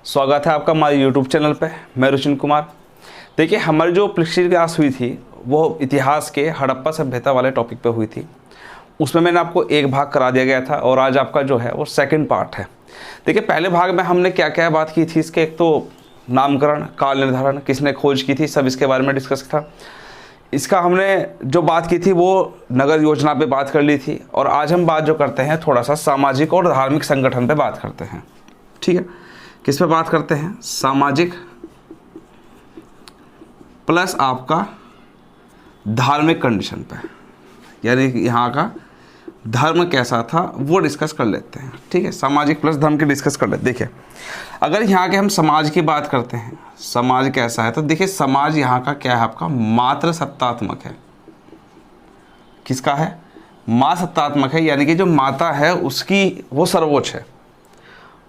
स्वागत है आपका हमारे YouTube चैनल पे। मैं रुचिन कुमार। देखिए, हमारी जो पिछली क्लास हुई थी वो इतिहास के हड़प्पा सभ्यता वाले टॉपिक पे हुई थी। उसमें मैंने आपको एक भाग करा दिया गया था और आज आपका जो है वो सेकंड पार्ट है। देखिए, पहले भाग में हमने क्या क्या बात की थी, इसके एक तो नामकरण, काल निर्धारण, किसने खोज की थी, सब इसके बारे में डिस्कस था। इसका हमने जो बात की थी वो नगर योजना पे बात कर ली थी। और आज हम बात जो करते हैं थोड़ा सा सामाजिक और धार्मिक संगठन पे बात करते हैं। ठीक है, किस पे बात करते हैं? सामाजिक प्लस आपका धार्मिक कंडीशन पे, यानी यहाँ का धर्म कैसा था वो डिस्कस कर लेते हैं। ठीक है, सामाजिक प्लस धर्म के डिस्कस कर लेते हैं। देखिए, अगर यहाँ के हम समाज की बात करते हैं, समाज कैसा है, तो देखिए समाज यहाँ का क्या है, आपका मात्र सत्तात्मक है। किसका है? माँ सत्तात्मक है, यानी कि जो माता है उसकी वो सर्वोच्च है।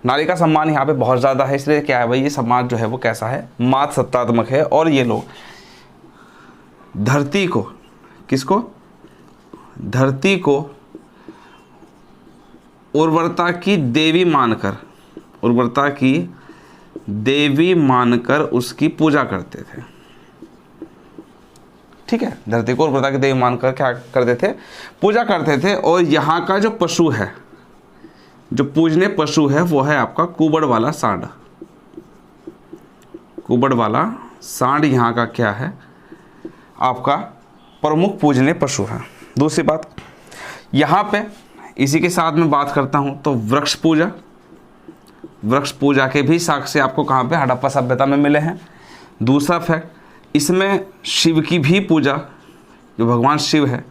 नारी का सम्मान यहाँ पे बहुत ज़्यादा है, इसलिए क्या है भाई, ये समाज जो है वो कैसा है, मात सत्तात्मक है। और ये लोग धरती को, किसको? धरती को उर्वरता की देवी मानकर, उर्वरता की देवी मानकर उसकी पूजा करते थे। ठीक है, धरती को उर्वरता की देवी मानकर क्या करते थे? पूजा करते थे। और यहाँ का जो पशु है, जो पूजनीय पशु है, वो है आपका कुबड़ वाला सांड। कुबड़ वाला सांड यहाँ का क्या है, आपका प्रमुख पूजनीय पशु है। दूसरी बात, यहाँ पे इसी के साथ में बात करता हूँ तो वृक्ष पूजा, वृक्ष पूजा के भी साक्ष्य आपको कहाँ पे, हड़प्पा सभ्यता में मिले हैं। दूसरा फैक्ट, इसमें शिव की भी पूजा, जो भगवान शिव है,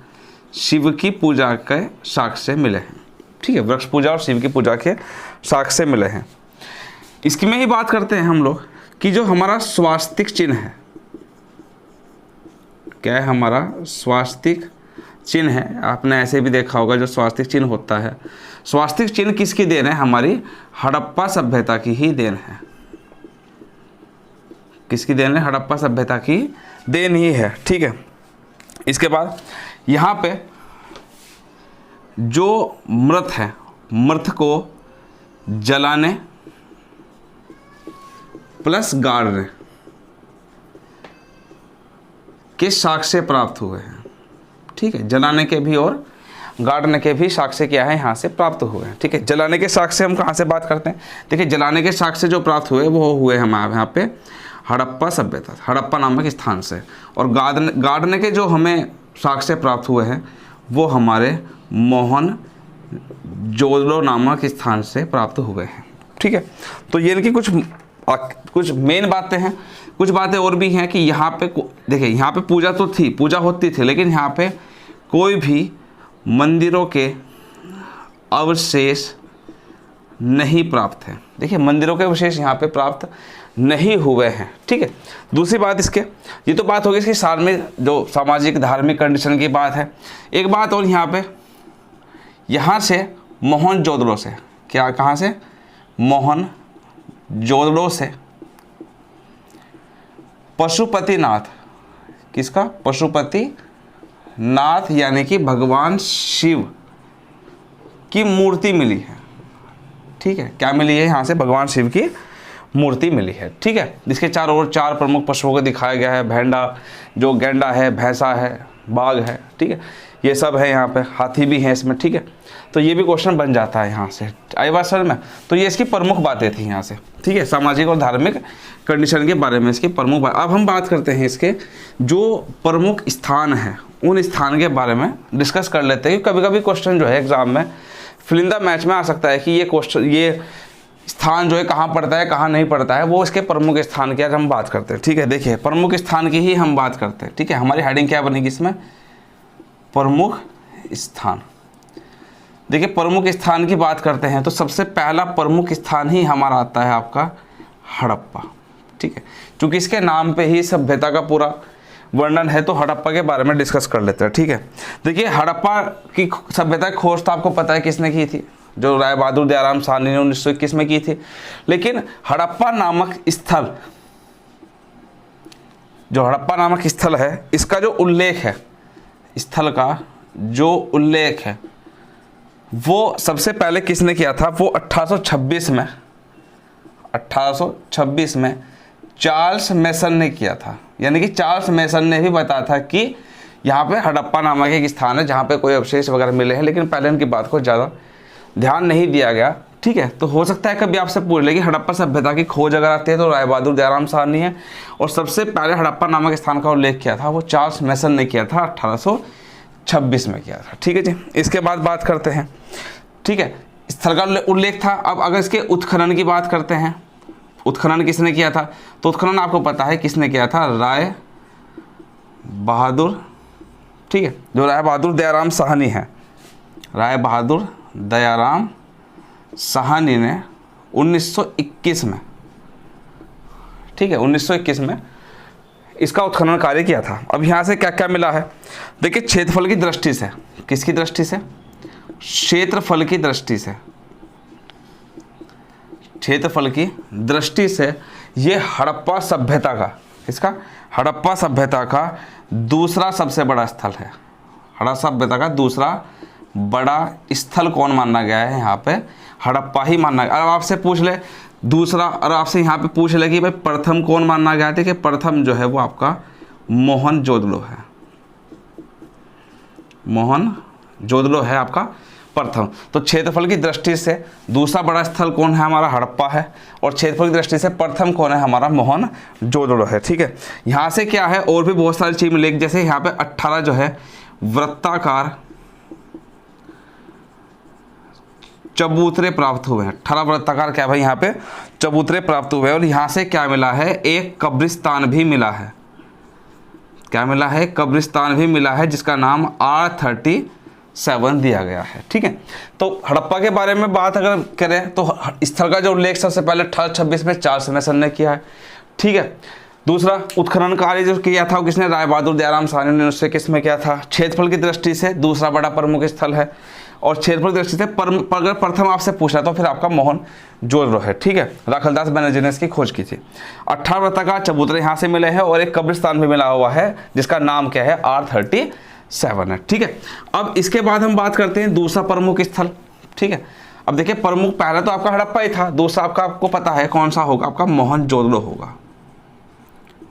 शिव की पूजा के साक्ष्य मिले हैं। ठीक है, वृक्ष पूजा और शिव की पूजा के साक्ष्य मिले हैं। इसकी में ही बात करते हैं हम लोग कि जो हमारा स्वास्तिक चिन्ह है, क्या है हमारा स्वास्तिक चिन्ह है। आपने ऐसे भी देखा होगा जो स्वास्तिक चिन्ह होता है, स्वास्तिक चिन्ह किसकी देन है? हमारी हड़प्पा सभ्यता की ही देन है। किसकी देन है? हड़प्पा सभ्यता की देन ही है। ठीक है, इसके बाद यहाँ पे जो मृत है, मृत को जलाने प्लस गाड़ने के साक्ष्य प्राप्त हुए हैं। ठीक है, जलाने के भी और गाड़ने के भी साक्ष्य क्या है, यहाँ से प्राप्त हुए हैं। ठीक है, जलाने के साक्ष्य हम कहाँ से बात करते हैं? देखिए, जलाने के साक्ष्य जो प्राप्त हुए वो हुए हमारे यहाँ पे हड़प्पा सभ्यता, हड़प्पा नामक स्थान से। और गाड़ने के जो हमें साक्ष्य प्राप्त हुए हैं वो हमारे मोहनजोदड़ो नामक स्थान से प्राप्त हुए हैं। ठीक है, तो ये इनकी कुछ मेन बातें हैं। कुछ बातें और भी हैं कि यहाँ पे देखिए, यहाँ पे पूजा तो थी, पूजा होती थी, लेकिन यहाँ पे कोई भी मंदिरों के अवशेष नहीं प्राप्त हैं। देखिए, मंदिरों के अवशेष यहाँ पे प्राप्त नहीं हुए हैं। ठीक है, दूसरी बात इसके, ये तो बात होगी इसकी सार में जो सामाजिक धार्मिक कंडीशन की बात है। एक बात और यहाँ पे, यहाँ से मोहनजोदड़ो से, क्या कहाँ से? मोहनजोदड़ो से पशुपतिनाथ, किसका? पशुपतिनाथ, यानी कि भगवान शिव की मूर्ति मिली है। ठीक है, क्या मिली है? यहाँ से भगवान शिव की मूर्ति मिली है। ठीक है, जिसके चारों ओर चार प्रमुख पशुओं को दिखाया गया है। भेंड़ा, जो गैंडा है, भैंसा है, बाघ है। ठीक है, ये सब है यहाँ पे, हाथी भी है इसमें। ठीक है, तो ये भी क्वेश्चन बन जाता है यहाँ से, आई बात सर में। तो ये इसकी प्रमुख बातें थी यहाँ से। ठीक है, सामाजिक और धार्मिक कंडीशन के बारे में इसकी प्रमुख बात। अब हम बात करते हैं इसके जो प्रमुख स्थान हैं, उन स्थान के बारे में डिस्कस कर लेते हैं। कभी कभी क्वेश्चन जो है एग्जाम में फिलिंदा मैच में आ सकता है कि ये क्वेश्चन, ये स्थान जो है कहाँ पड़ता है, कहाँ नहीं पड़ता है, वो इसके प्रमुख स्थान की आज हम बात करते हैं। ठीक है, देखिए प्रमुख स्थान की ही हम बात करते हैं। ठीक है, हमारी हेडिंग क्या बनेगी इसमें? प्रमुख स्थान। देखिए, प्रमुख स्थान की बात करते हैं तो सबसे पहला प्रमुख स्थान ही हमारा आता है आपका हड़प्पा। ठीक है, क्योंकि इसके नाम पे ही सभ्यता का पूरा वर्णन है, तो हड़प्पा के बारे में डिस्कस कर लेते हैं। ठीक है, देखिए हड़प्पा की सभ्यता की खोज तो आपको पता है किसने की थी, जो राय बहादुर दयाराम साहनी ने 1921 में की थी। लेकिन हड़प्पा नामक स्थल, जो हड़प्पा नामक स्थल है, इसका जो उल्लेख है, स्थल का जो उल्लेख है वो सबसे पहले किसने किया था? वो 1826 में 1826 में चार्ल्स मेसन ने किया था। यानी कि चार्ल्स मेसन ने भी बताया था कि यहाँ पे हड़प्पा नामक एक स्थान है जहाँ पे कोई अवशेष वगैरह मिले हैं, लेकिन पहले इनकी बात को ज़्यादा ध्यान नहीं दिया गया। ठीक है, तो हो सकता है कभी आपसे पूछ ले कि हड़प्पा सभ्यता की खोज अगर आती है तो राय बहादुर दयाराम साहनी है, और सबसे पहले हड़प्पा नामक स्थान का उल्लेख किया था वो चार्ल्स मेसन ने किया था, 1826 में किया था। ठीक है जी, इसके बाद बात करते हैं। ठीक है, स्थल का उल्लेख था। अब अगर इसके उत्खनन की बात करते हैं, उत्खनन किसने किया था, तो उत्खनन आपको पता है किसने किया था, राय बहादुर। ठीक है, जो राय बहादुर दयाराम साहनी है, राय बहादुर दयाराम साहनी ने 1921 में, ठीक है 1921 में इसका उत्खनन कार्य किया था। अब यहाँ से क्या क्या मिला है, देखिए क्षेत्रफल की दृष्टि से, किसकी दृष्टि से, क्षेत्रफल की दृष्टि से, क्षेत्रफल की दृष्टि से ये हड़प्पा सभ्यता का, इसका हड़प्पा सभ्यता का दूसरा सबसे बड़ा स्थल है। हड़प्पा सभ्यता का दूसरा बड़ा स्थल कौन माना गया है, यहाँ पे हड़प्पा ही माना गया। अब आपसे पूछ ले दूसरा, और आपसे यहाँ पे पूछ ले कि भाई प्रथम कौन माना गया था, कि प्रथम जो है वो आपका मोहनजोदड़ो है, मोहनजोदड़ो है आपका प्रथम। तो क्षेत्रफल की दृष्टि से दूसरा बड़ा स्थल कौन है, हमारा हड़प्पा है, और क्षेत्रफल की दृष्टि से प्रथम कौन है, हमारा मोहनजोदड़ो है। ठीक है, यहाँ से क्या है और भी बहुत सारी चीज मिलेगी, जैसे यहाँ पे 18 जो है वृत्ताकार चबूतरे प्राप्त हुए हैं। 18 वृत्ताकार क्या भाई यहाँ पे चबूतरे प्राप्त हुए हैं, और यहाँ से क्या मिला है, एक कब्रिस्तान भी मिला है। क्या मिला है, कब्रिस्तान भी मिला है, जिसका नाम R37 दिया गया है। ठीक है, तो हड़प्पा के बारे में बात अगर करें तो स्थल का जो उल्लेख सबसे पहले 1826 में चार्ल्स मेसन ने किया है। ठीक है, दूसरा उत्खनन कार्य जो किया था वो किसने, राय बहादुर दयाराम साहनी ने 1921 में किया था। क्षेत्रफल की दृष्टि से दूसरा बड़ा प्रमुख स्थल है, और क्षेत्रफल की दृष्टि से अगर प्रथम आपसे पूछा तो फिर आपका मोहनजोदड़ो है। ठीक है, राखलदास बनर्जी ने इसकी खोज की थी। 18 वृत्ताकार चबूतरे यहाँ से मिले हैं, और एक कब्रिस्तान भी मिला हुआ है जिसका नाम क्या है, R37 है। ठीक है, अब इसके बाद हम बात करते हैं दूसरा प्रमुख स्थल। ठीक है, अब देखिए प्रमुख पहला तो आपका हड़प्पा ही था, दूसरा आपका आपको पता है कौन सा होगा, आपका मोहनजोदड़ो होगा।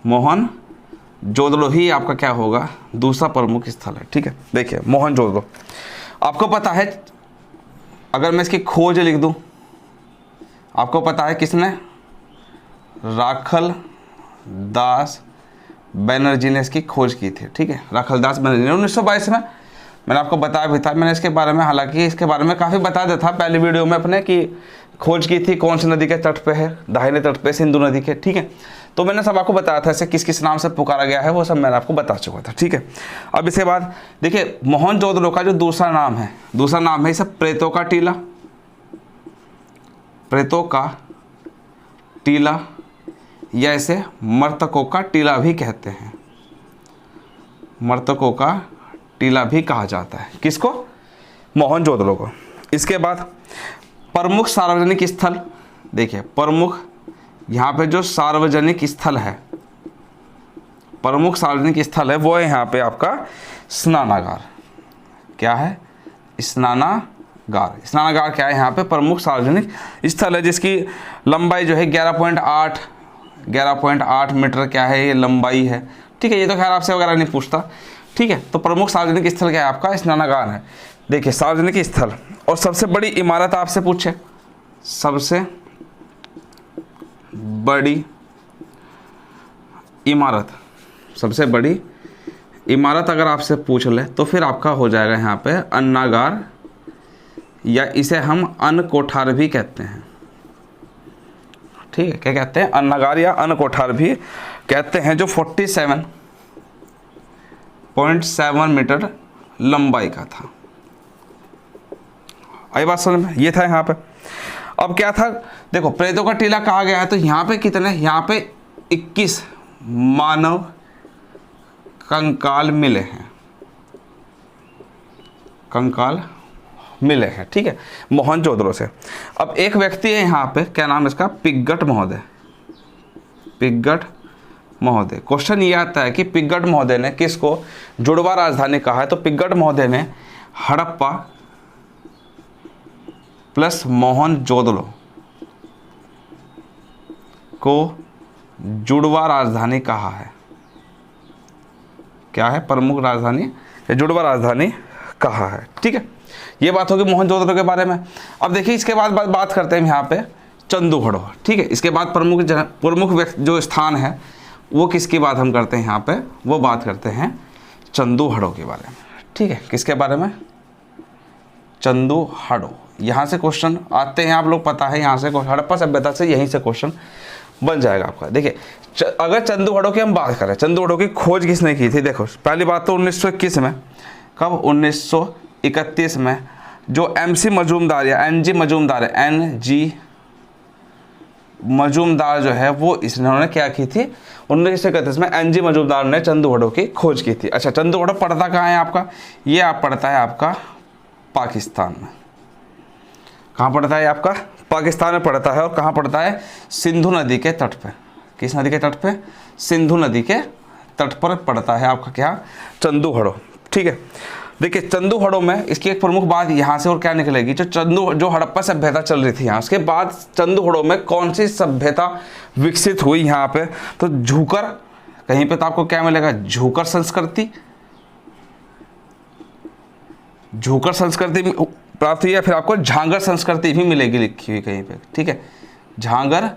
मोहनजोदड़ो ही आपका क्या होगा, दूसरा प्रमुख स्थल है। ठीक है, देखिए मोहनजोदड़ो आपको पता है, अगर मैं इसकी खोज लिख दूं, आपको पता है किसने, राखलदास बनर्जी ने इसकी खोज की थी। ठीक है, राखलदास बनर्जी ने 1922 में, मैंने आपको बताया भी था, मैंने इसके बारे में, हालांकि इसके बारे में काफ़ी बता दिया था पहले वीडियो में अपने, कि खोज की थी कौन सी नदी के तट पे है, दाहिने तट पे सिंधु नदी के। ठीक है, तो मैंने सब आपको बताया था इसे किस किस नाम से पुकारा गया है, वो सब मैंने आपको बता चुका था। ठीक है, अब इसके बाद देखिए मोहनजोदड़ो का जो दूसरा नाम है, दूसरा नाम है इसे प्रेतों का टीला, प्रेतों का टीला, या इसे मृतकों का टीला भी कहते हैं, मृतकों का टीला भी कहा जाता है। किसको, मोहनजोदड़ो को। इसके बाद प्रमुख सार्वजनिक स्थल, देखिए प्रमुख यहाँ पे जो सार्वजनिक स्थल है, प्रमुख सार्वजनिक स्थल है वो है यहाँ पे आपका स्नानागार। क्या है, स्नानागार। स्नानागार क्या है, यहाँ पे प्रमुख सार्वजनिक स्थल है, जिसकी लंबाई जो है 11.8 मीटर क्या है, ये लंबाई है। ठीक है, ये तो खैर आपसे वगैरह नहीं पूछता। ठीक है, तो प्रमुख सार्वजनिक स्थल क्या है आपका, स्नानागार है। देखिए सार्वजनिक स्थल, और सबसे बड़ी इमारत आपसे पूछे, सबसे बड़ी इमारत, सबसे बड़ी इमारत अगर आपसे पूछ ले तो फिर आपका हो जाएगा यहाँ पे अन्नागार, या इसे हम अन्न कोठार भी कहते हैं। ठीक है, क्या कहते हैं, अन्नागार या अन्न कोठार भी कहते हैं, जो 47.7 मीटर लंबाई का था। आई बात समझ में, ये था यहाँ पे। अब क्या था, देखो प्रेतों का टीला कहा गया है, तो यहाँ पे कितने, यहाँ पे 21 मानव कंकाल मिले हैं, कंकाल मिले हैं। ठीक है, मोहनजोदड़ो से। अब एक व्यक्ति है यहाँ पे, क्या नाम है इसका, पिग्गट महोदय, पिग्गट महोदय। क्वेश्चन ये आता है कि पिग्गट महोदय ने किसको जुड़वा राजधानी कहा है, तो पिग्गट महोदय ने हड़प्पा प्लस मोहनजोदड़ो को जुड़वा राजधानी कहा है? क्या है? प्रमुख राजधानी या जुड़वा राजधानी कहा है। ठीक है, ये बात होगी मोहनजोदड़ो के बारे में। अब देखिए इसके बाद बात करते हैं यहाँ पे चंदूहड़ो। ठीक है, इसके बाद प्रमुख जो स्थान है वो किसकी बात हम करते हैं यहाँ पे? वो बात करते हैं चंदूहड़ो के बारे में। ठीक है, किसके बारे में? चंदूहड़ो। यहाँ से क्वेश्चन आते हैं, आप लोग पता है, यहाँ से हड़प्पा सभ्यता से यहीं से क्वेश्चन बन जाएगा आपका। देखिए अगर चंदूहड़ो की हम बात करें, चंदूहड़ो की खोज किसने की थी? देखो पहली बात तो 1921 में। कब? 1931 में जो MC मजूमदार या NG मजूमदार है, NG मजूमदार जो है वो इन्होंने क्या की थी? 1931 में NG मजूमदार ने चंदूहड़ो की खोज की थी। अच्छा, चंदूहड़ो पड़ता कहाँ है आपका? ये आप पड़ता है आपका पाकिस्तान में। कहाँ पड़ता है आपका? पाकिस्तान में पड़ता है। और कहाँ पड़ता है? सिंधु नदी के तट पे। किस नदी के तट पे? सिंधु नदी के तट पर पड़ता है आपका क्या? चंदूहड़ो। ठीक है, देखिए चंदूहड़ो में इसकी एक प्रमुख बात यहाँ से और क्या निकलेगी, जो हड़प्पा सभ्यता चल रही थी यहाँ, उसके बाद चंदूहड़ो में कौन सी सभ्यता विकसित हुई यहाँ पे? तो झूकर, कहीं पे तो आपको क्या मिलेगा? झूकर संस्कृति, झूकर संस्कृति प्राप्त हुई है। फिर आपको झांगर संस्कृति भी मिलेगी लिखी हुई कहीं पे। ठीक है, झांगर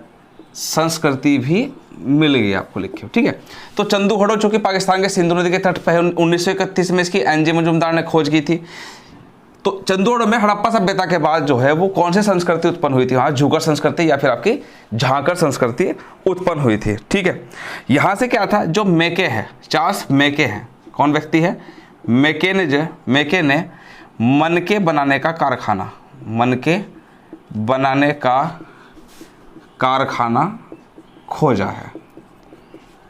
संस्कृति भी मिलेगी आपको लिखी हुई। ठीक है, तो चंदूहड़ो जो कि पाकिस्तान के सिंधु नदी के तट पर है, 1931 में इसकी NG मजूमदार ने खोज की थी। तो चंदूहड़ो में हड़प्पा सभ्यता के बाद जो है वो कौन सी संस्कृति उत्पन्न हुई थी? हाँ, झूकर संस्कृति या फिर आपकी झांकर संस्कृति उत्पन्न हुई थी। ठीक है, यहाँ से क्या था? जो मेके है, चार्ल्स मेके हैं। कौन व्यक्ति है? मेके ने मनके बनाने का कारखाना, मनके बनाने का कारखाना खोजा है।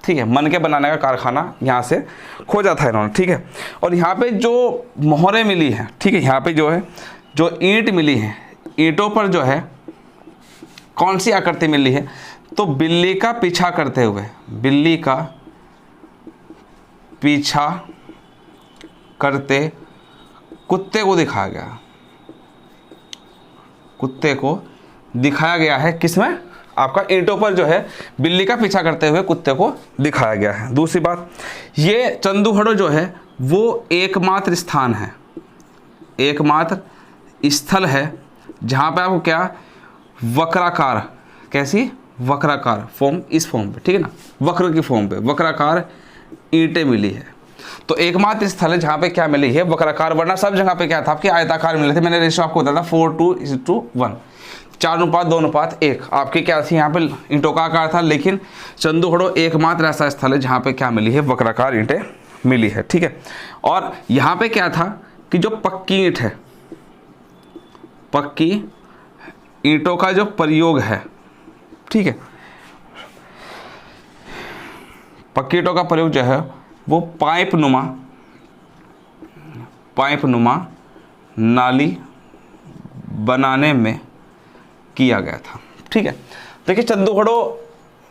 ठीक है, मनके बनाने का कारखाना यहाँ से खोजा था इन्होंने। ठीक है, और यहाँ पे जो मोहरें मिली हैं, ठीक है, यहाँ पे जो है जो ईंट मिली है, ईंटों पर जो है कौन सी आकृति मिली है? तो बिल्ली का पीछा करते हुए, बिल्ली का पीछा करते कुत्ते को दिखाया गया, कुत्ते को दिखाया गया है। किसमें? आपका ईंटों पर जो है बिल्ली का पीछा करते हुए कुत्ते को दिखाया गया है। दूसरी बात, ये चंदूहड़ो जो है वो एकमात्र स्थान है, एकमात्र स्थल है जहाँ पे आपको क्या? वक्राकार, कैसी? वक्राकार फॉर्म, इस फॉर्म पे, ठीक है ना, वक्र की फॉर्म पे वक्राकार ईंटें मिली है। तो एकमात्र स्थल है जहाँ पे क्या मिली है? वक्राकार। वरना सब जगह पे क्या था? आपके आयताकार मिले थे। मैंने रेशियो आपको बताया था 4:2:1, 4:2:1 आपकी क्या थी? यहाँ पे ईंटों का आकार था। लेकिन चंदूहड़ो एकमात्र ऐसा स्थल है जहाँ पे क्या मिली है? वक्राकार ईंटें मिली है। ठीक है, और यहाँ पे क्या था कि जो पक्की ईंट है, पक्की ईंटों का जो प्रयोग है, ठीक है, पक्की ईंटों का प्रयोग जो है वो पाइप नुमा नाली बनाने में किया गया था। ठीक है, देखिए चंदूहड़ो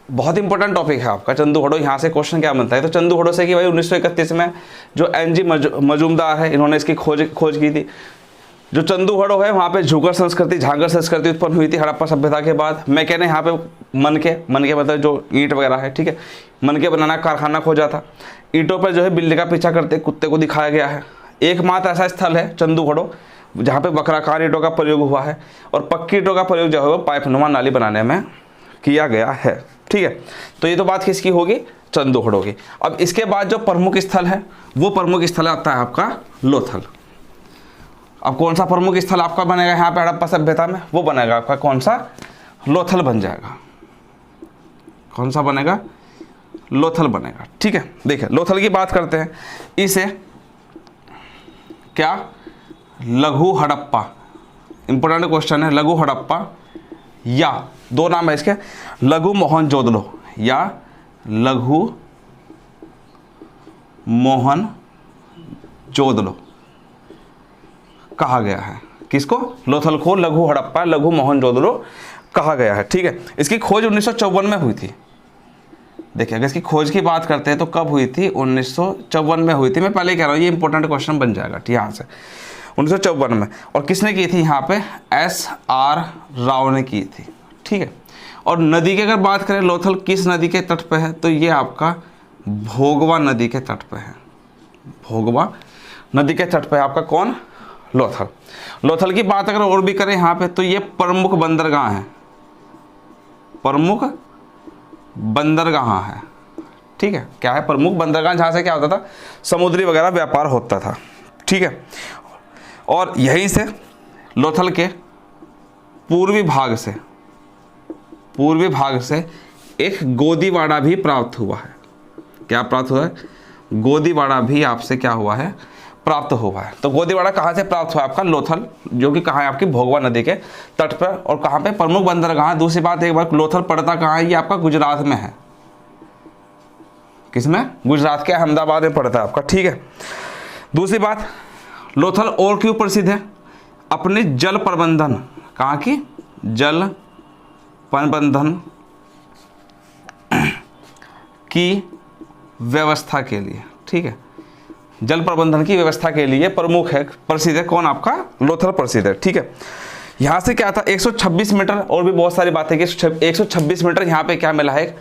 बहुत इंपॉर्टेंट टॉपिक है आपका। चंदूहड़ो यहाँ से क्वेश्चन क्या बनता है? तो चंदूहड़ो से कि भाई 1931 में जो NG मजूमदार है इन्होंने इसकी खोज की थी। जो चंदूहड़ो है वहाँ पे झूकर संस्कृति, झांगर संस्कृति उत्पन्न हुई थी हड़प्पा सभ्यता के बाद। मैं कहने यहाँ पे मनके मतलब जो ईंट वगैरह है, ठीक है, मनके बनाना कारखाना खोजा था। ईंटों पर जो है बिल्ली का पीछा करते कुत्ते को दिखाया गया है। एकमात्र ऐसा स्थल है चंदूहड़ो जहाँ पे वक्राकार ईंटों का प्रयोग हुआ है और पक्की ईंटों का प्रयोग जो है वो पाइपनुमा नाली बनाने में किया गया है। ठीक है, तो ये तो बात किसकी होगी? चंदूहड़ो की। अब इसके बाद जो प्रमुख स्थल है वो प्रमुख स्थल आता है आपका लोथल। अब कौन सा प्रमुख स्थल आपका बनेगा यहाँ पे हड़प्पा सभ्यता में? वो बनेगा आपका कौन सा? लोथल बन जाएगा। कौन सा बनेगा? लोथल बनेगा। ठीक है, देखिए लोथल की बात करते हैं। इसे क्या? लघु हड़प्पा, इंपॉर्टेंट क्वेश्चन है। लघु हड़प्पा या दो नाम है इसके, लघु मोहनजोदड़ो या लघु मोहनजोदड़ो कहा गया है। किसको? लोथल को लघु हड़प्पा, लघु मोहनजोदड़ो कहा गया है। ठीक है, इसकी खोज 1954 में हुई थी। देखिए अगर इसकी खोज की बात करते हैं तो कब हुई थी? 1954 में हुई थी। मैं पहले कह रहा हूँ ये इंपॉर्टेंट क्वेश्चन बन जाएगा यहाँ से। 1954 में। और किसने की थी यहाँ पे? SR राव ने की थी। ठीक है, और नदी की अगर बात करें लोथल किस नदी के तट पे है, तो ये आपका भोगवा नदी के तट पे है। भोगवा नदी के तट पे है आपका कौन, लोथल। लोथल की बात अगर और भी करें यहाँ पे, तो ये प्रमुख बंदरगाह है, प्रमुख बंदरगाह है, ठीक है। क्या है, प्रमुख बंदरगाह, जहाँ से क्या होता था, समुद्री वगैरह व्यापार होता था, ठीक है। और यहीं से लोथल के पूर्वी भाग से एक गोदीवाड़ा भी प्राप्त हुआ है। क्या प्राप्त हुआ है, गोदीवाड़ा भी आपसे क्या हुआ है, प्राप्त हुआ है। तो गोदीवाड़ा कहाँ से प्राप्त हुआ है आपका, लोथल, जो कि कहाँ है, आपकी भोगवा नदी के तट पर। और कहाँ पे, प्रमुख बंदरगाह। दूसरी बात, एक बार लोथल पड़ता कहाँ है, ये आपका गुजरात में है। किसमें, गुजरात के अहमदाबाद में पड़ता है आपका, ठीक है। दूसरी बात, लोथल और क्यों प्रसिद्ध है, अपने जल प्रबंधन, कहाँ की, जल प्रबंधन की व्यवस्था के लिए, ठीक है। जल प्रबंधन की व्यवस्था के लिए प्रमुख है, प्रसिद्ध है, कौन, आपका लोथल प्रसिद्ध है, ठीक है। यहाँ से क्या था, 126 मीटर, और भी बहुत सारी बातें कि 126 मीटर यहाँ पे क्या मिला है, एक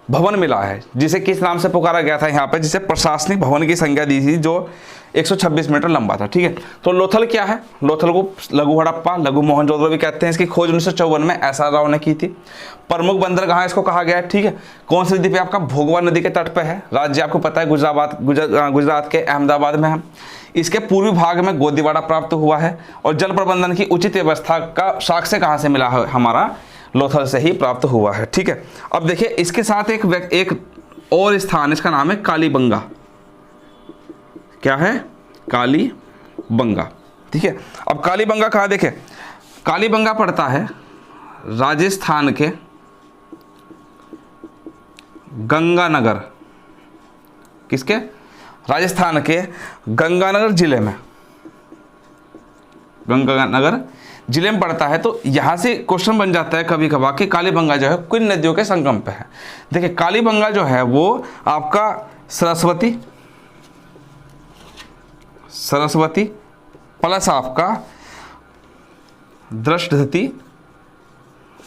भवन मिला है, जिसे किस नाम से पुकारा गया था यहाँ पे, जिसे प्रशासनिक भवन की संज्ञा दी थी, जो 126 मीटर लंबा था, ठीक है। तो लोथल क्या है, लोथल को लघु हड़प्पा, लघु मोहनजोदड़ो भी कहते हैं। इसकी खोज 1954 में एस आर राव ने की थी। प्रमुख बंदरगाह इसको कहा गया है, ठीक है। कौन सी नदी पे, आपका भोगवा नदी के तट पे है। राज्य आपको पता है गुजरात के अहमदाबाद में है। इसके पूर्वी भाग में गोदीवाड़ा प्राप्त हुआ है, और जल प्रबंधन की उचित व्यवस्था का साक्ष्य कहाँ से मिला है, हमारा लोथल से ही प्राप्त हुआ है, ठीक है। अब देखिए, इसके साथ एक और स्थान, इसका नाम है कालीबंगा। क्या है, कालीबंगा, ठीक है। अब कालीबंगा कहाँ, देखे, कालीबंगा पड़ता है राजस्थान के गंगानगर, किसके, राजस्थान के गंगानगर जिले में, गंगानगर जिले में पड़ता है। तो यहाँ से क्वेश्चन बन जाता है कभी कभार कि कालीबंगा जो है किन नदियों के संगम पे है। देखिए, कालीबंगा जो है वो आपका सरस्वती प्लस आपका दृष्टधती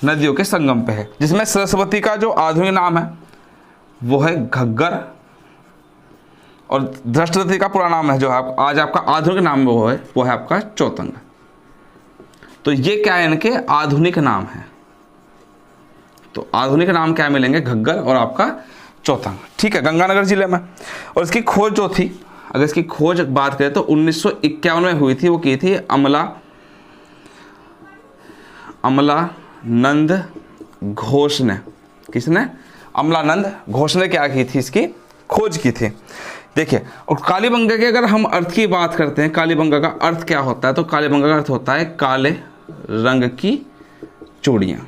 नदियों के संगम पे है, जिसमें सरस्वती का जो आधुनिक नाम है वो है घग्गर, और दृष्टधती का पूरा नाम है जो है आज आपका आधुनिक नाम वो है आपका चौतंग। तो ये क्या है, इनके आधुनिक नाम है। तो आधुनिक नाम क्या मिलेंगे, घग्गर और आपका चौतंग, ठीक है, गंगानगर जिले में। और इसकी खोज जो थी, अगर इसकी खोज बात करें तो 1951 में हुई थी। वो की थी अमलानंद घोष ने। किसने, अमलानंद घोष ने क्या की थी, इसकी खोज की थी। देखिए, और कालीबंगा के अगर हम अर्थ की बात करते हैं, कालीबंगा का अर्थ क्या होता है, तो कालीबंगा का अर्थ होता है काले रंग की चूड़ियां।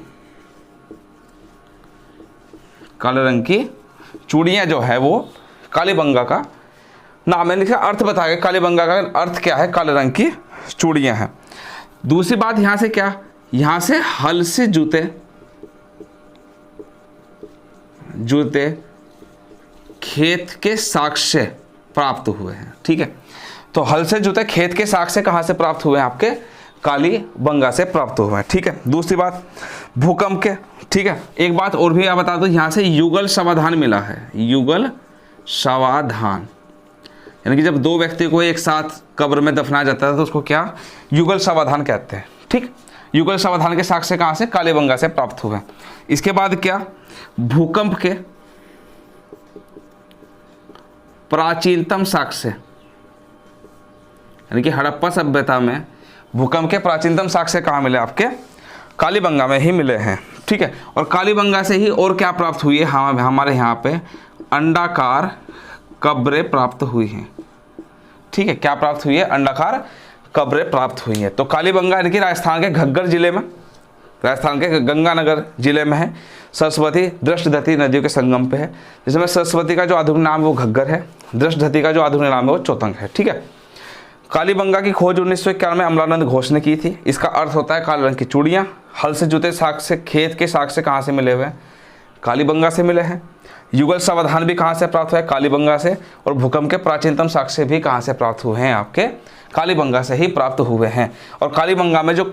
काले रंग की चूड़ियां जो है वो कालीबंगा का नाम है। लिखा, अर्थ बताया गया, कालीबंगा का अर्थ क्या है, काले रंग की चूड़ियां हैं। दूसरी बात, यहां से क्या, यहां से हल से जूते खेत के साक्ष्य प्राप्त हुए हैं, ठीक है। तो हल से जूते खेत के साक्ष्य कहां से प्राप्त हुए हैं, आपके कालीबंगा से प्राप्त हुए हैं, ठीक है। दूसरी बात, भूकंप के, ठीक है। एक बात और भी आप बता दो, यहां से युगल समाधान मिला है, युगल समाधान, यानी कि जब दो व्यक्ति को एक साथ कब्र में दफनाया जाता है तो उसको क्या, युगल समाधान कहते हैं, ठीक। युगल समाधान के साक्ष्य कहां से, कालीबंगा से प्राप्त हुए। इसके बाद क्या, भूकंप के प्राचीनतम साक्ष्य, यानी कि हड़प्पा सभ्यता में भूकंप के प्राचीनतम साक्ष्य कहाँ मिले, आपके कालीबंगा में ही मिले हैं, ठीक है। और कालीबंगा से ही और क्या प्राप्त हुई है, हमारे यहाँ पे अंडाकार कब्रें प्राप्त हुई हैं, ठीक है। क्या प्राप्त हुई है, अंडाकार कब्रें प्राप्त हुई हैं। तो कालीबंगा यानी कि राजस्थान के घग्गर जिले में, राजस्थान के गंगानगर जिले में है। सरस्वती दृष्टधती नदियों के संगम पे है, जिसमें सरस्वती का जो आधुनिक नाम है वो घग्गर है, दृष्टधती का जो आधुनिक नाम है वो चौतंग है, ठीक है। कालीबंगा की खोज 1951 में अमलानंद घोष ने की थी। इसका अर्थ होता है काले रंग की चूड़ियाँ। हल से जुते साक्ष्य, खेत के साक्ष्य कहाँ से मिले हुए हैं, कालीबंगा से मिले हैं। युगल समाधान भी कहाँ से प्राप्त हुआ है, कालीबंगा से। और भूकंप के प्राचीनतम साक्ष्य भी कहाँ से प्राप्त हुए हैं, आपके कालीबंगा से ही प्राप्त हुए हैं। और कालीबंगा में जो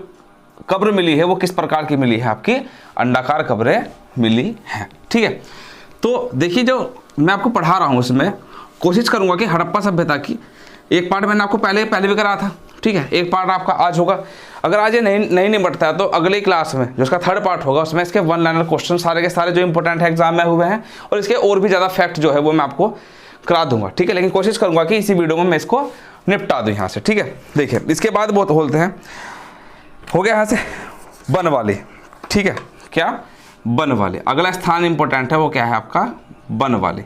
कब्र मिली है वो किस प्रकार की मिली है, आपकी अंडाकार कब्रें मिली हैं। ठीक है, तो देखिए जो मैं आपको पढ़ा रहा हूँ उसमें कोशिश करूंगा कि हड़प्पा सभ्यता की एक पार्ट मैंने आपको पहले भी करा था। ठीक है, एक पार्ट आपका आज होगा। अगर आज ये नहीं निपटता है तो अगली क्लास में जो इसका थर्ड पार्ट होगा उसमें इसके वन लाइनर क्वेश्चन सारे के सारे जो इंपॉर्टेंट है एग्जाम में हुए हैं और इसके और भी ज़्यादा फैक्ट जो है वो मैं आपको करा दूंगा। ठीक है, लेकिन कोशिश करूंगा कि इसी वीडियो में मैं इसको निपटा दूं यहाँ से। ठीक है, देखिए इसके बाद बहुत बोलते हैं, हो गया यहाँ से बनवाली। ठीक है, क्या बनवाली, अगला स्थान इंपॉर्टेंट है वो क्या है आपका बनवाली।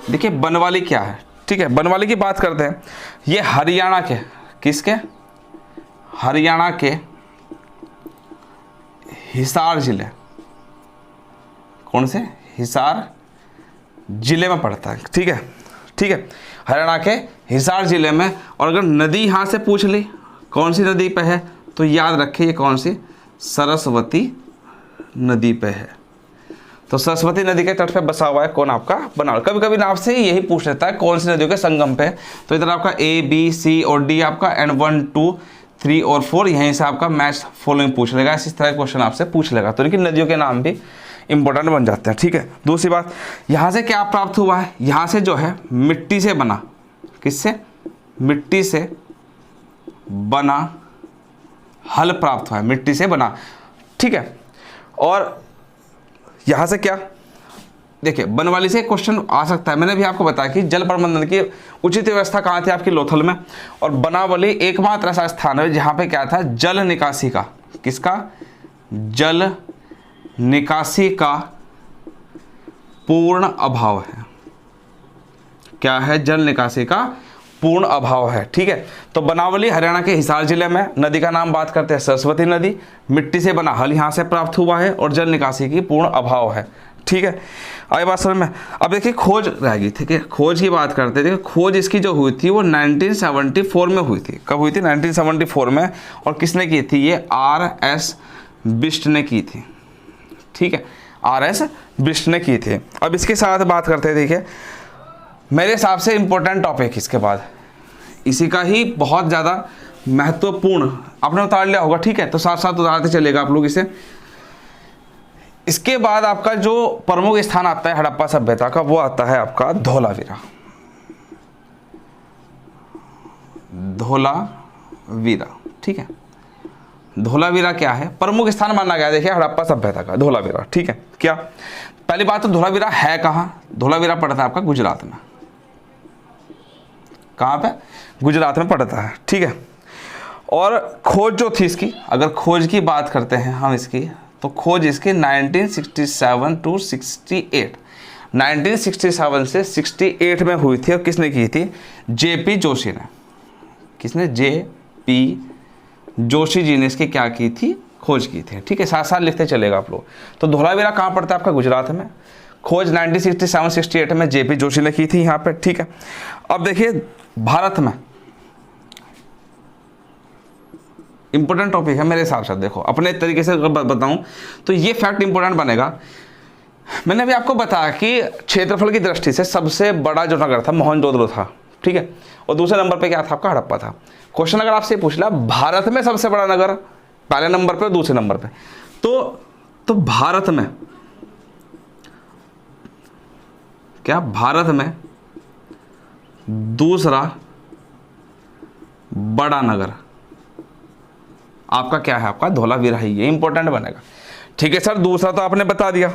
देखिए बनवाली क्या है। ठीक है, बनवाली की बात करते हैं। ये हरियाणा के, किसके, हरियाणा के हिसार जिले, कौन से, हिसार जिले में पड़ता है। ठीक है, ठीक है, हरियाणा के हिसार जिले में। और अगर नदी यहाँ से पूछ ली कौन सी नदी पे है तो याद रखिए ये कौन सी, सरस्वती नदी पे है। तो सरस्वती नदी के तट पे बसा हुआ है कौन, आपका बनारस। कभी कभी नाम से यही पूछ लेता है कौन सी नदियों के संगम पे। तो इधर आपका A B C और D आपका एंड 1 2 3 और 4 यहीं से आपका मैच फॉलोइंग पूछ लेगा। इस तरह क्वेश्चन आपसे पूछ लेगा, तो लेकिन नदियों के नाम भी इंपॉर्टेंट बन जाते हैं। ठीक है, दूसरी बात यहाँ से क्या प्राप्त हुआ है, यहाँ से जो है मिट्टी से बना, किससे, मिट्टी से बना हल प्राप्त हुआ है, मिट्टी से बना। ठीक है, और यहाँ से क्या, देखिए बनवाली से क्वेश्चन आ सकता है। मैंने भी आपको बताया कि जल प्रबंधन की उचित व्यवस्था कहाँ थी, आपकी लोथल में। और बनावली एकमात्र ऐसा स्थान है जहाँ पे क्या था, जल निकासी का, किसका, जल निकासी का पूर्ण अभाव है। क्या है, जल निकासी का पूर्ण अभाव है। ठीक है, तो बनावली हरियाणा के हिसार जिले में, नदी का नाम बात करते हैं सरस्वती नदी, मिट्टी से बना हल यहाँ से प्राप्त हुआ है और जल निकासी की पूर्ण अभाव है। ठीक है, आई बात समझ में। अब देखिए खोज रहेगी। ठीक है, खोज की बात करते थे। खोज इसकी जो हुई थी वो 1974 में हुई थी। कब हुई थी, 1974 में। और किसने की थी, ये R.S. बिष्ट ने की थी। ठीक है, R.S. बिष्ट ने की थी। अब इसके साथ बात करते हैं, देखिए मेरे हिसाब से इंपॉर्टेंट टॉपिक इसके बाद इसी का ही बहुत ज़्यादा महत्वपूर्ण आपने उतार लिया होगा। ठीक है, तो साथ साथ उतारते चलेगा आप लोग इसे। इसके बाद आपका जो प्रमुख स्थान आता है हड़प्पा सभ्यता का वो आता है आपका धोलावीरा। धोलावीरा, ठीक है, धोलावीरा क्या है, प्रमुख स्थान माना गया देखिए हड़प्पा सभ्यता का धोलावीरा। ठीक है, क्या, पहली बात तो धोलावीरा है कहाँ, धोलावीरा पड़ता है आपका गुजरात में। कहाँ पे, गुजरात में पड़ता है। ठीक है, और खोज जो थी इसकी, अगर खोज की बात करते हैं हम इसकी, तो खोज इसकी 1967 to 68, 1967 से 68 में हुई थी। और किसने की थी, JP जोशी ने। किसने, JP जोशी जी ने इसकी क्या की थी, खोज की थी। ठीक है, साथ साथ लिखते चलेगा आप लोग। तो धोलावीरा कहाँ पड़ता है आपका, गुजरात में। खोज 1967-68 में JP जोशी ने की थी यहाँ पे। ठीक है, अब देखिए भारत में इंपॉर्टेंट टॉपिक है मेरे हिसाब से। देखो अपने तरीके से अगर बताऊं तो ये फैक्ट इंपॉर्टेंट बनेगा। मैंने भी आपको बताया कि क्षेत्रफल की दृष्टि से सबसे बड़ा जो नगर था मोहनजोदड़ो था। ठीक है, और दूसरे नंबर पे क्या था आपका, हड़प्पा था। क्वेश्चन अगर आपसे पूछ लिया भारत में सबसे बड़ा नगर पहले नंबर पे और दूसरे नंबर पे, तो भारत में क्या, भारत में दूसरा बड़ा नगर आपका क्या है, आपका धोलावीरा ही। ये इंपॉर्टेंट बनेगा। ठीक है सर, दूसरा तो आपने बता दिया,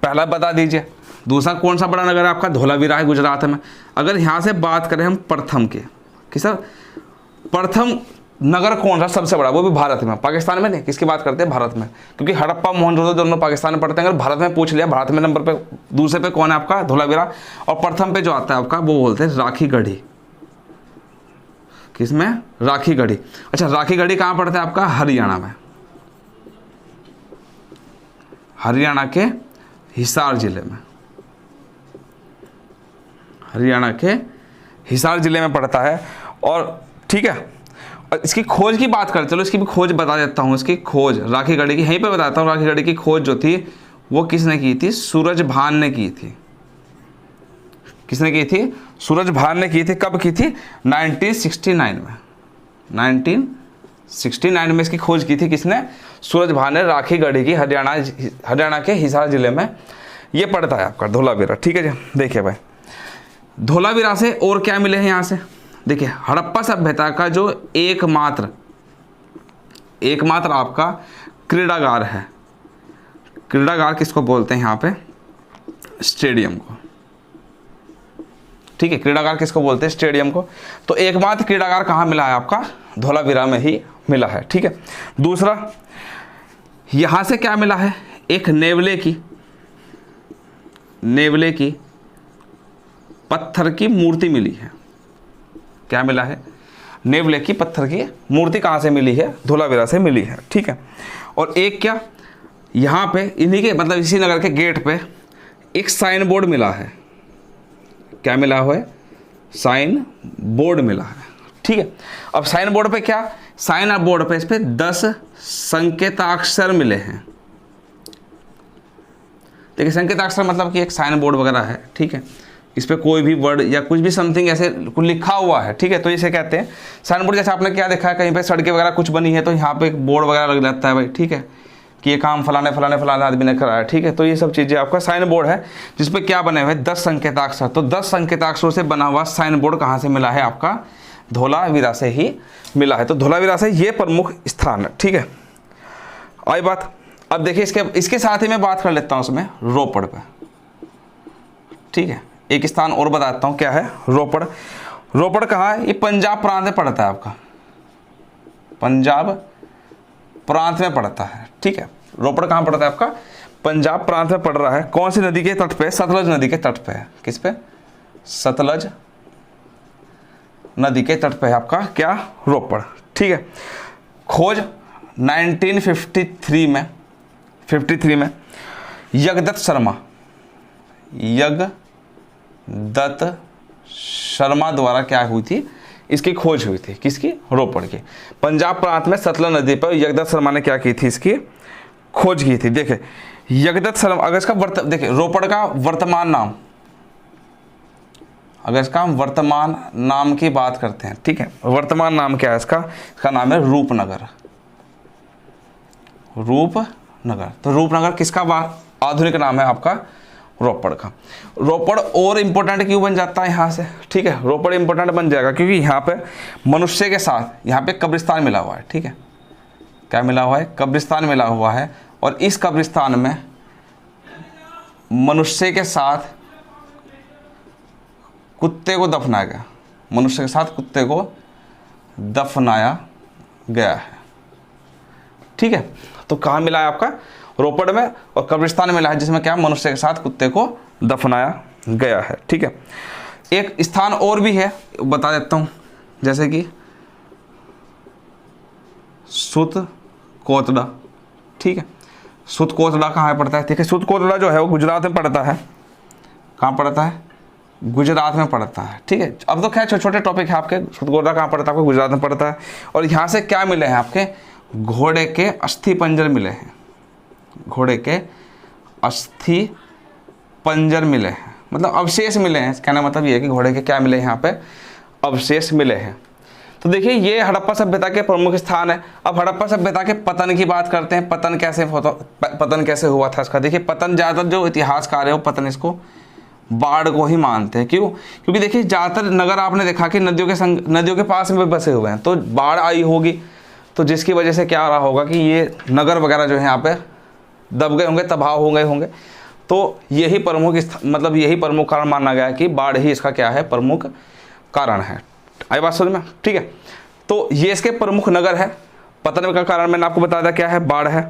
पहला बता दीजिए दूसरा कौन सा बड़ा नगर है आपका, धोलावीरा है गुजरात में। अगर यहाँ से बात करें हम प्रथम के, कि सर प्रथम नगर कौन सा सबसे बड़ा, वो भी भारत में, पाकिस्तान में नहीं। किसकी बात करते हैं, भारत में, क्योंकि हड़प्पा मोहनजोदड़ो दोनों पाकिस्तान में पड़ते हैं। अगर भारत में पूछ लिया, भारत में नंबर पे दूसरे पे कौन है आपका, धोलावीरा। और प्रथम पे जो आता है आपका वो बोलते हैं राखी गढ़ी। किसमें, राखी गढ़ी। अच्छा, राखी गढ़ी कहाँ पड़ता है आपका, हरियाणा में, हरियाणा के हिसार जिले में, हरियाणा के हिसार जिले में पड़ता है। और ठीक है, और इसकी खोज की बात करते, चलो इसकी भी खोज बता देता हूँ। इसकी खोज राखी गढ़ी की यहीं पे बताता हूँ। राखी गढ़ी की खोज जो थी वो किसने की थी, सूरजभान ने की थी। किसने की थी, सूरजभान ने की थी। कब की थी, 1969 में, 69 में इसकी खोज की थी किसने? सूरज भान ने, राखी गढ़ी की, हरियाणा के हिसार जिले में ये पड़ता है आपका धोलावीरा। ठीक है जी, देखिए भाई धोलावीरा से और क्या मिले हैं यहाँ से, देखिए हड़प्पा सभ्यता का जो एकमात्र आपका क्रीड़ागार है, क्रीड़ागार किसको बोलते हैं यहाँ पे? स्टेडियम को। ठीक है, क्रीड़ागार किसको बोलते हैं? स्टेडियम को। तो एकमात्र क्रीड़ागार कहाँ मिला है आपका? धोलावीरा में ही मिला है। ठीक है, दूसरा यहाँ से क्या मिला है? एक नेवले की पत्थर की मूर्ति मिली है। क्या मिला है? नेवले की पत्थर की मूर्ति कहाँ से मिली है? धोलावीरा से मिली है। ठीक है, और एक क्या यहाँ पे इन्हीं के मतलब इसी नगर के गेट पे एक साइन बोर्ड मिला है। क्या मिला हुआ है? साइन बोर्ड मिला है। ठीक है, अब साइन बोर्ड पे क्या? साइन बोर्ड पे इस पे 10 संकेताक्षर मिले हैं। देखिए संकेताक्षर मतलब कि एक साइन बोर्ड वगैरह है। ठीक है, इस पे कोई भी वर्ड या कुछ भी समथिंग ऐसे कुछ लिखा हुआ है। ठीक है, तो इसे कहते हैं साइन बोर्ड। जैसे आपने क्या देखा है, कहीं पे सड़कें वगैरह कुछ बनी है तो यहाँ पे एक बोर्ड वगैरह लग जाता है भाई। ठीक है, कि ये काम फलाने आदमी ने कराया। ठीक है, तो ये सब चीज़ें आपका साइन बोर्ड है जिसपे क्या बने हुए? 10 संकेताक्षर। तो 10 संकेताक्षरों से बना हुआ साइन बोर्ड कहाँ से मिला है आपका? धोलावीरा से ही मिला है। तो धोलावीरा से ये प्रमुख स्थान है। ठीक है, आई बात। अब देखिए इसके साथ ही मैं बात कर लेता हूँ उसमें रोपड़ पे। ठीक है, एक स्थान और बताता हूँ क्या है? रोपड़ कहाँ है? ये पंजाब प्रांत में पड़ता है आपका, पंजाब प्रांत में पड़ता है। ठीक है, रोपड़ कहाँ पड़ता है आपका? पंजाब प्रांत में पड़ रहा है। कौन सी नदी के तट पे? सतलज नदी के तट पे है। किस पे? सतलज नदी के तट पे है आपका क्या? रोपड़। ठीक है, खोज 1953 में यगदत्त शर्मा द्वारा क्या हुई थी? इसकी खोज हुई थी। किसकी? रोपड़ की। पंजाब प्रांत में सतलज नदी पर यगदत्त शर्मा ने क्या की थी? इसकी खोज की थी। देखिए यगदत्त शर्मा, अगर इसका देखिए रोपड़ का वर्तमान नाम, अगर इसका हम वर्तमान नाम की बात करते हैं, ठीक है, वर्तमान नाम क्या है इसका? इसका नाम है रूपनगर। तो रूपनगर किसका आधुनिक नाम है आपका? रोपड़ का। रोपड़ और इम्पोर्टेंट क्यों बन जाता है यहाँ से? ठीक है, रोपड़ इम्पोर्टेंट बन जाएगा क्योंकि यहाँ पे मनुष्य के साथ यहाँ पे कब्रिस्तान मिला हुआ है। ठीक है, क्या मिला हुआ है? कब्रिस्तान मिला हुआ है, और इस कब्रिस्तान में मनुष्य के साथ कुत्ते को दफनाया गया। मनुष्य के साथ कुत्ते को दफनाया गया है। ठीक है, तो कहाँ मिला है आपका? रोपड़ में, और कब्रिस्तान मिला है जिसमें क्या? मनुष्य के साथ कुत्ते को दफनाया गया है। ठीक है, एक स्थान और भी है बता देता हूँ, जैसे कि सुत कोतड़ा। ठीक है, सुत कोतड़ा कहाँ पड़ता है? ठीक है, सुत कोतड़ा जो है वो गुजरात में पड़ता है। कहाँ पड़ता है? गुजरात में पड़ता है। ठीक है, अब तो खैर छोटे छोटे टॉपिक है आपके। सुत कोतड़ा कहाँ पड़ता है? आपको गुजरात में पड़ता है। और यहाँ से क्या मिले हैं आपके? घोड़े के अस्थि पंजर मिले हैं। घोड़े के अस्थि पंजर मिले हैं, मतलब अवशेष मिले हैं। कहना मतलब ये है कि घोड़े के क्या मिले? यहाँ पे अवशेष मिले हैं। तो देखिए ये हड़प्पा सभ्यता के प्रमुख स्थान है। अब हड़प्पा सभ्यता के पतन की बात करते हैं। पतन कैसे हुआ था इसका? देखिए पतन ज़्यादातर जो इतिहासकार है वो पतन इसको बाढ़ को ही मानते हैं। क्यों? क्योंकि देखिए ज़्यादातर नगर आपने देखा कि नदियों के पास में बसे हुए हैं, तो बाढ़ आई होगी, तो जिसकी वजह से क्या रहा होगा कि ये नगर वगैरह जो है यहाँ पे दब गए होंगे, तबाह हो गए होंगे। तो यही प्रमुख कारण माना गया कि बाढ़ ही इसका क्या है? प्रमुख कारण है। आई बात समझ में? ठीक है, तो ये इसके प्रमुख नगर है। पतन का कारण मैंने आपको बता दिया क्या है? बाढ़ है।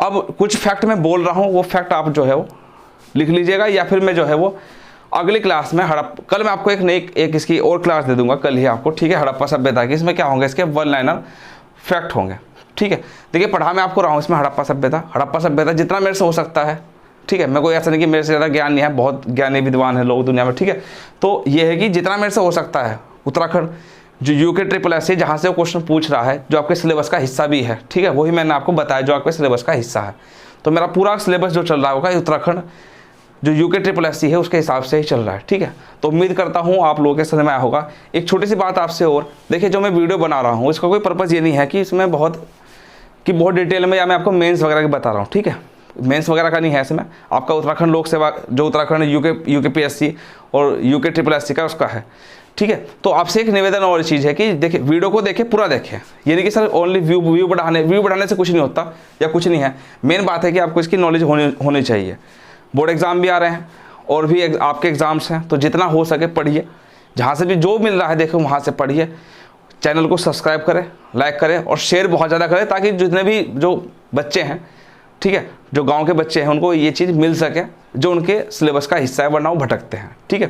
अब कुछ फैक्ट मैं बोल रहा हूँ, वो फैक्ट आप जो है वो लिख लीजिएगा, या फिर मैं जो है वो अगली क्लास में कल मैं आपको एक इसकी और क्लास दे दूंगा कल ही आपको। ठीक है, हड़प्पा सभ्यता की। इसमें क्या होंगे? इसके वन लाइनर फैक्ट होंगे। ठीक है, देखिए पढ़ा मैं आपको रहा हूँ इसमें हड़प्पा सभ्यता जितना मेरे से हो सकता है। ठीक है, मैं कोई ऐसा नहीं कि मेरे से ज़्यादा ज्ञान नहीं है, बहुत ज्ञानी विद्वान है लोग दुनिया में। ठीक है, तो ये है कि जितना मेरे से हो सकता है उत्तराखंड जो यूके SSS जहाँ से वो क्वेश्चन पूछ रहा है, जो आपके सिलेबस का हिस्सा भी है। ठीक है, वही मैंने आपको बताया जो आपके सिलेबस का हिस्सा है। तो मेरा पूरा सिलेबस जो चल रहा होगा उत्तराखंड जो यूके ट्रिपल एस सी है उसके हिसाब से ही चल रहा है, ठीक है। तो उम्मीद करता हूँ आप लोगों के समझ में आया होगा। एक छोटी सी बात आपसे और, देखिए जो मैं वीडियो बना रहा हूँ इसका कोई पर्पज़ ये नहीं है कि इसमें बहुत डिटेल में या मैं आपको मेंस वगैरह की बता रहा हूँ, ठीक है। मेंस वगैरह का नहीं है इसमें, आपका उत्तराखंड लोक सेवा जो उत्तराखंड यूके पीएससी और यूके ट्रिपल एससी का उसका है, ठीक है। तो आपसे एक निवेदन और चीज़ है कि देखिए वीडियो को देखें, पूरा देखें, ये नहीं कि सर ओनली व्यू बढ़ाने से कुछ नहीं होता या कुछ नहीं है। मेन बात है कि आपको इसकी नॉलेज होनी चाहिए। बोर्ड एग्ज़ाम भी आ रहे हैं और भी आपके एग्ज़ाम्स हैं, तो जितना हो सके पढ़िए, जहाँ से भी जो मिल रहा है देखो वहाँ से पढ़िए। चैनल को सब्सक्राइब करें, लाइक करें और शेयर बहुत ज़्यादा करें, ताकि जितने भी जो बच्चे हैं, ठीक है, जो गांव के बच्चे हैं उनको ये चीज़ मिल सके जो उनके सिलेबस का हिस्सा है, वरना वो भटकते हैं, ठीक है।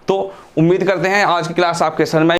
तो उम्मीद करते हैं आज की क्लास आपके समझ में